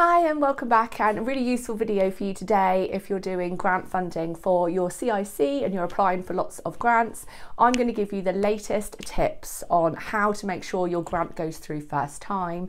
Hi and welcome back, and a really useful video for you today if you're doing grant funding for your CIC and you're applying for lots of grants. I'm going to give you the latest tips on how to make sure your grant goes through first time.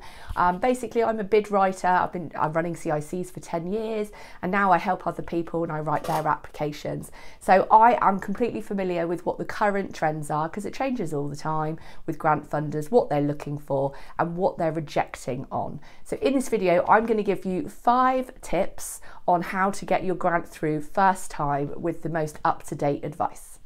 Basically, I'm a bid writer. I'm running CICs for 10 years and now I help other people and I write their applications. So I am completely familiar with what the current trends are, because it changes all the time with grant funders, what they're looking for and what they're rejecting on. So in this video, I'm going to give you 5 tips on how to get your grant through first time with the most up-to-date advice.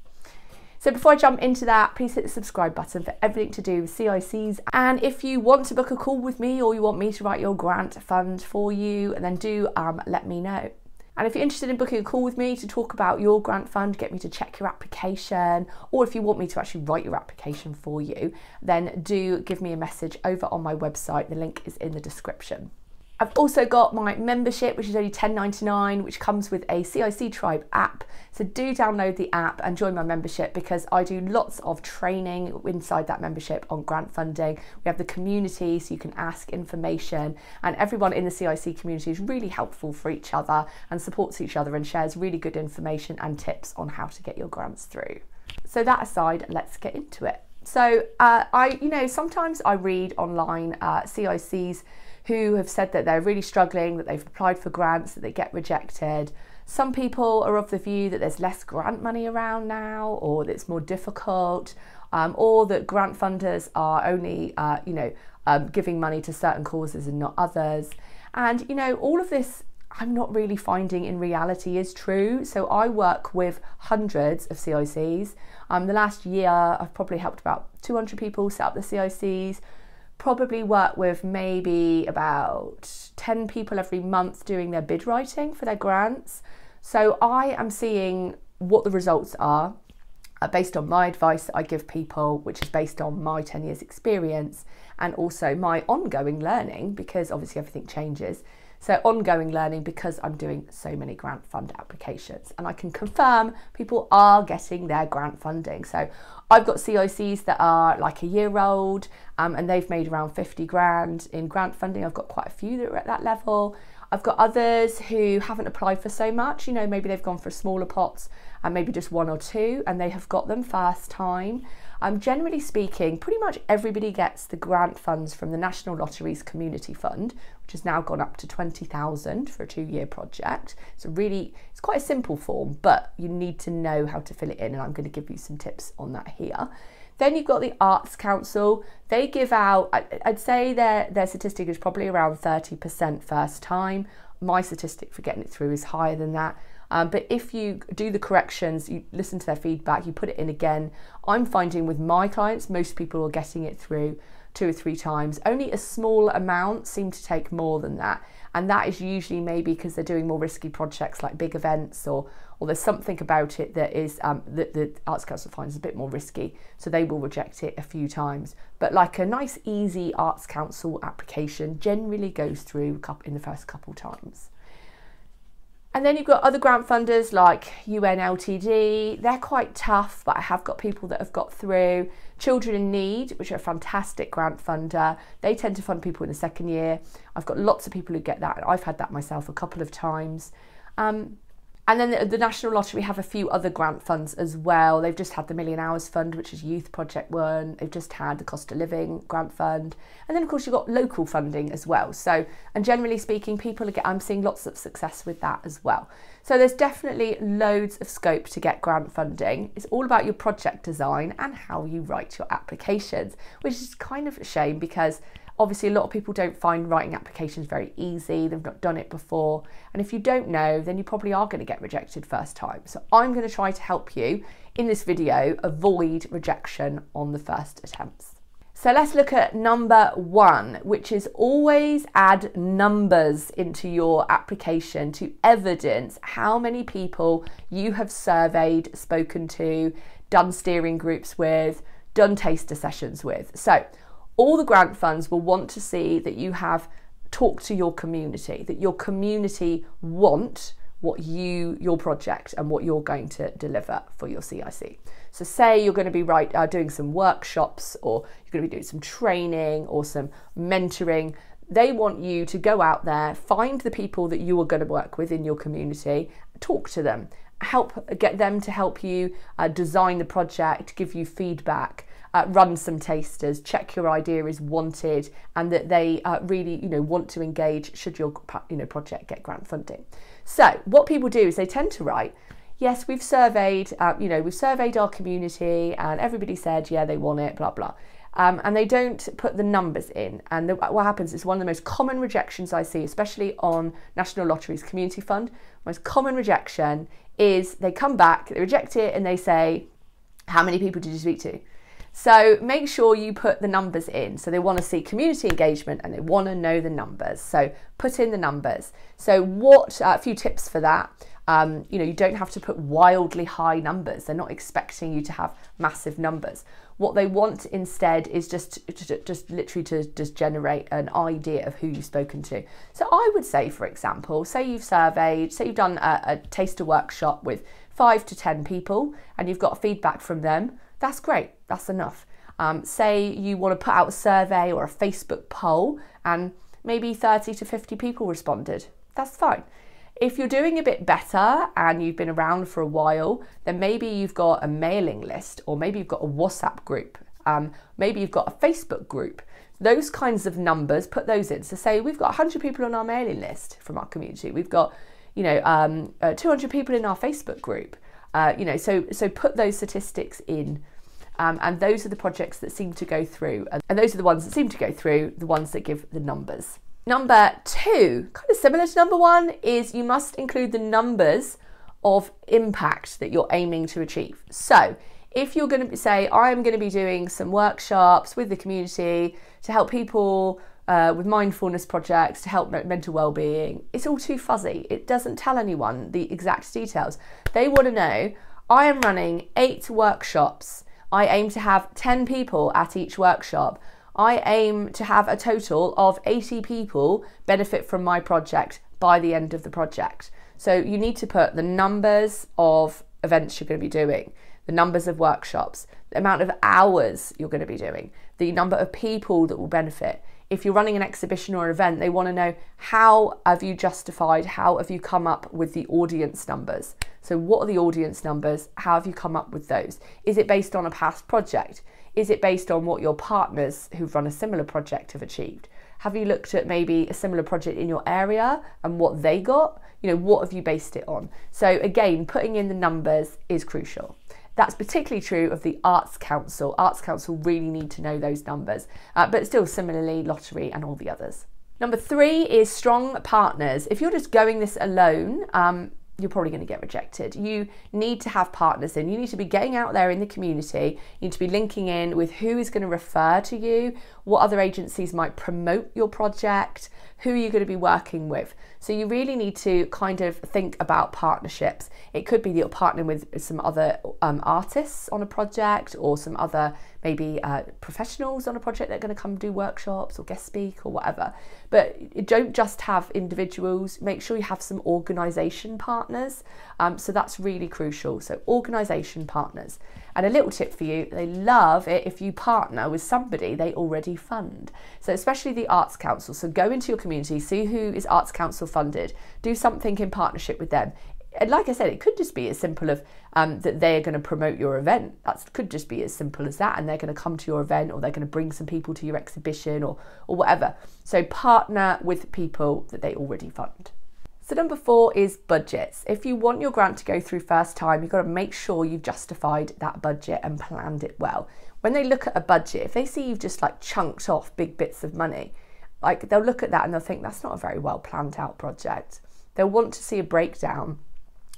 So before I jump into that, please hit the subscribe button for everything to do with CICs. And if you want to book a call with me or you want me to write your grant fund for you, then do let me know. And if you're interested in booking a call with me to talk about your grant fund, get me to check your application, or if you want me to actually write your application for you, then do give me a message over on my website. The link is in the description. I've also got my membership, which is only $10.99, which comes with a CIC Tribe app. So do download the app and join my membership, because I do lots of training inside that membership on grant funding. We have the community, so you can ask information, and everyone in the CIC community is really helpful for each other and supports each other and shares really good information and tips on how to get your grants through. So that aside, let's get into it. So sometimes I read online CICs who have said that they're really struggling, that they've applied for grants, that they get rejected. Some people are of the view that there's less grant money around now, or that it's more difficult, or that grant funders are only, giving money to certain causes and not others. And, all of this I'm not really finding in reality is true. So I work with hundreds of CICs. The last year, I've probably helped about 200 people set up the CICs, probably work with maybe about 10 people every month doing their bid writing for their grants. So I am seeing what the results are based on my advice that I give people, which is based on my 10 years experience and also my ongoing learning, because obviously everything changes. So ongoing learning, because I'm doing so many grant fund applications, and I can confirm people are getting their grant funding. So I've got CICs that are like a year old and they've made around 50 grand in grant funding. I've got quite a few that are at that level. I've got others who haven't applied for so much, maybe they've gone for smaller pots and maybe just 1 or 2 and they have got them first time. Generally speaking, pretty much everybody gets the grant funds from the National Lotteries Community Fund, which has now gone up to 20,000 for a 2-year project. It's quite a simple form, but you need to know how to fill it in, and I'm going to give you some tips on that here. Then you've got the Arts Council. They give out, I'd say their statistic is probably around 30% first time. My statistic for getting it through is higher than that. But if you do the corrections, you listen to their feedback, you put it in again, I'm finding with my clients, most people are getting it through 2 or 3 times. Only a small amount seem to take more than that. And that is usually maybe because they're doing more risky projects like big events, or there's something about it that is that the Arts Council finds a bit more risky, so they will reject it a few times. But like a nice easy Arts Council application generally goes through in the first couple times. And then you've got other grant funders like UN Ltd. They're quite tough, but I have got people that have got through. Children in Need, which are a fantastic grant funder, they tend to fund people in the 2nd year. I've got lots of people who get that, and I've had that myself a couple of times. And then the National Lottery have a few other grant funds as well. They've just had the Million Hours Fund, which is Youth Project 1. They've just had the Cost of Living Grant Fund. And then, of course, you've got local funding as well. So, and generally speaking, I'm seeing lots of success with that as well. So there's definitely loads of scope to get grant funding. It's all about your project design and how you write your applications, which is kind of a shame because obviously, a lot of people don't find writing applications very easy. They've not done it before. And if you don't know, then you probably are going to get rejected first time. So I'm going to try to help you in this video avoid rejection on the first attempts. So let's look at number 1, which is always add numbers into your application to evidence how many people you have surveyed, spoken to, done steering groups with, done taster sessions with. So all the grant funds will want to see that you have talked to your community, that your community want your project and what you're going to deliver for your CIC. So say you're going to be doing some workshops, or you're going to be doing some training or some mentoring, They want you to go out there, find the people that you are going to work with in your community, talk to them, get them to help you design the project, give you feedback, run some tasters, check your idea is wanted and that they really want to engage should your project get grant funding. So what people do is they tend to write, yes, we've surveyed our community and everybody said, yeah, they want it, blah, blah. And they don't put the numbers in. And what happens is one of the most common rejections I see, especially on National Lottery's Community Fund, most common rejection is they come back, they reject it and they say, how many people did you speak to? So make sure you put the numbers in. So they want to see community engagement and they want to know the numbers. So put in the numbers. So a few tips for that. You don't have to put wildly high numbers. They're not expecting you to have massive numbers. What they want instead is just literally to just generate an idea of who you've spoken to. So I would say, for example, say you've done a taster workshop with 5 to 10 people and you've got feedback from them. That's great, that's enough. Say you want to put out a survey or a Facebook poll and maybe 30 to 50 people responded. That's fine. If you're doing a bit better and you've been around for a while, then maybe you've got a mailing list or maybe you've got a WhatsApp group, maybe you've got a Facebook group. Those kinds of numbers, put those in. So say we've got 100 people on our mailing list from our community. We've got 200 people in our Facebook group. So put those statistics in. And those are the projects that seem to go through. And those are the ones that seem to go through, the ones that give the numbers. Number 2, kind of similar to number 1, is you must include the numbers of impact that you're aiming to achieve. So if you're going to say, I'm going to be doing some workshops with the community to help people with mindfulness projects, to help mental well-being, it's all too fuzzy. It doesn't tell anyone the exact details. They want to know, I am running 8 workshops. I aim to have 10 people at each workshop. I aim to have a total of 80 people benefit from my project by the end of the project. So you need to put the numbers of events you're going to be doing, the numbers of workshops, the amount of hours you're going to be doing, the number of people that will benefit. If you're running an exhibition or event, they want to know, how have you come up with the audience numbers? So what are the audience numbers? How have you come up with those? Is it based on a past project? Is it based on what your partners who've run a similar project have achieved? Have you looked at maybe a similar project in your area and what they got? What have you based it on? So again, putting in the numbers is crucial. That's particularly true of the Arts Council. Arts Council really need to know those numbers, but still similarly Lottery and all the others. Number 3 is strong partners. If you're just going this alone, you're probably going to get rejected. You need to have partners in. You need to be getting out there in the community. You need to be linking in with who is going to refer to you, what other agencies might promote your project, who are you going to be working with. So you really need to kind of think about partnerships. It could be that you're partnering with some other artists on a project, or some other maybe professionals on a project that are going to come do workshops or guest speak or whatever. But don't just have individuals. Make sure you have some organisation partners. So that's really crucial. So organisation partners. And a little tip for you, they love it if you partner with somebody they already fund. So especially the Arts Council. So go into your community, see who is Arts Council funded, do something in partnership with them. And like I said, it could just be as simple of that they are going to promote your event. That could just be as simple as that, and they're going to come to your event, or they're going to bring some people to your exhibition, or whatever. So partner with people that they already fund. So number 4 is budgets. If you want your grant to go through first time, you've got to make sure you've justified that budget and planned it well. When they look at a budget, if they see you've just like chunked off big bits of money, like they'll look at that and they'll think that's not a very well planned out project. They'll want to see a breakdown.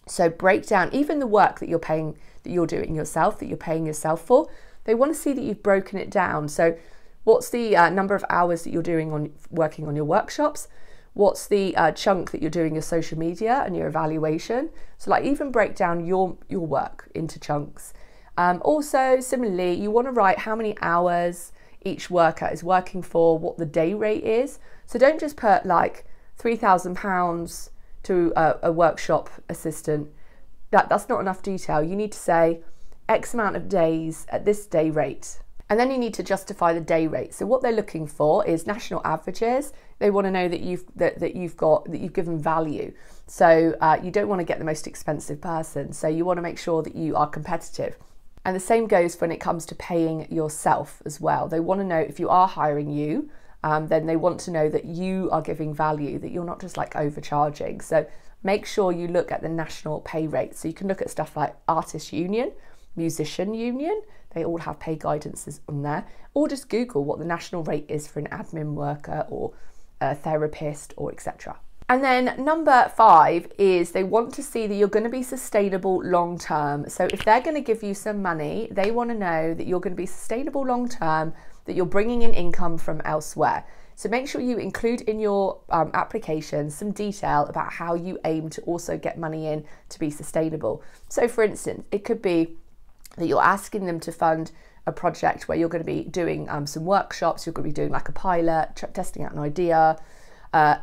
So break down even the work that you're doing yourself, that you're paying yourself for. They want to see that you've broken it down. So what's the number of hours that you're doing working on your workshops? What's the chunk that you're doing your social media and your evaluation? So like even break down your work into chunks. Also, similarly, you want to write how many hours each worker is working for, what the day rate is. So don't just put like £3,000 to a workshop assistant. That's not enough detail. You need to say X amount of days at this day rate. And then you need to justify the day rate. So what they're looking for is national averages. They want to know that you've given value. So you don't want to get the most expensive person. So you want to make sure that you are competitive. And the same goes when it comes to paying yourself as well. They want to know if you are hiring you, then they want to know that you are giving value, that you're not just like overcharging. So make sure you look at the national pay rate. So you can look at stuff like artist union, musician union. They all have pay guidances on there. Or just Google what the national rate is for an admin worker or a therapist or etc. And then number 5 is they want to see that you're going to be sustainable long term. So if they're going to give you some money, they want to know that you're going to be sustainable long term, that you're bringing in income from elsewhere. So make sure you include in your application some detail about how you aim to also get money in to be sustainable. So for instance, it could be that you're asking them to fund a project where you're going to be doing some workshops, you're going to be doing like a pilot, testing out an idea,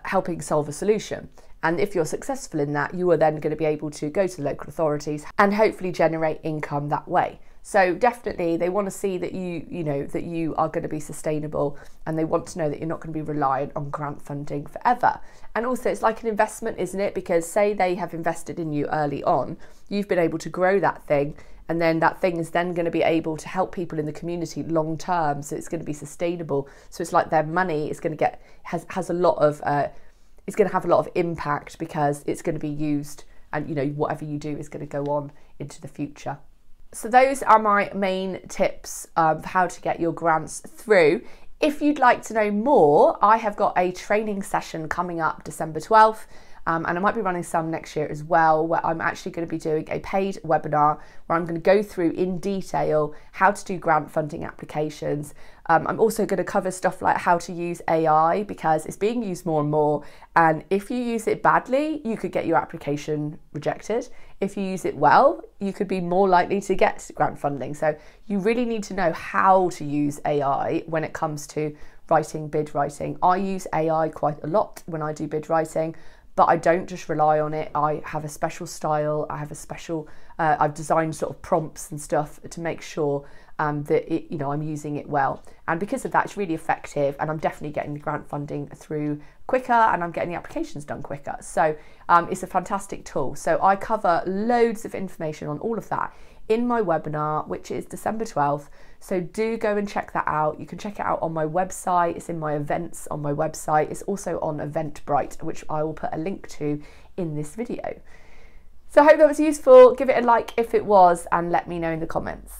helping solve a solution. And if you're successful in that, you are then going to be able to go to the local authorities and hopefully generate income that way. So definitely they want to see that that you are going to be sustainable, and they want to know that you're not going to be reliant on grant funding forever. And also it's like an investment, isn't it? Because say they have invested in you early on, you've been able to grow that thing, and then that thing is then going to be able to help people in the community long term. So it's going to be sustainable. So it's like their money is going to has a lot of it's going to have a lot of impact because it's going to be used, and whatever you do is going to go on into the future. So those are my main tips of how to get your grants through. If you'd like to know more, I have got a training session coming up December 12th. And I might be running some next year as well, where I'm actually going to be doing a paid webinar where I'm going to go through in detail how to do grant funding applications. I'm also going to cover stuff like how to use AI, because it's being used more and more. And if you use it badly, you could get your application rejected. If you use it well, you could be more likely to get grant funding. So you really need to know how to use AI when it comes to writing, bid writing. I use AI quite a lot when I do bid writing. But I don't just rely on it. I have a special style. I have a special, I've designed sort of prompts and stuff to make sure that I'm using it well. And because of that, it's really effective, and I'm definitely getting the grant funding through quicker, and I'm getting the applications done quicker. So it's a fantastic tool. So I cover loads of information on all of that in my webinar, which is December 12th. So do go and check that out. You can check it out on my website. It's in my events on my website. It's also on Eventbrite, which I will put a link to in this video. So I hope that was useful. Give it a like if it was, and let me know in the comments.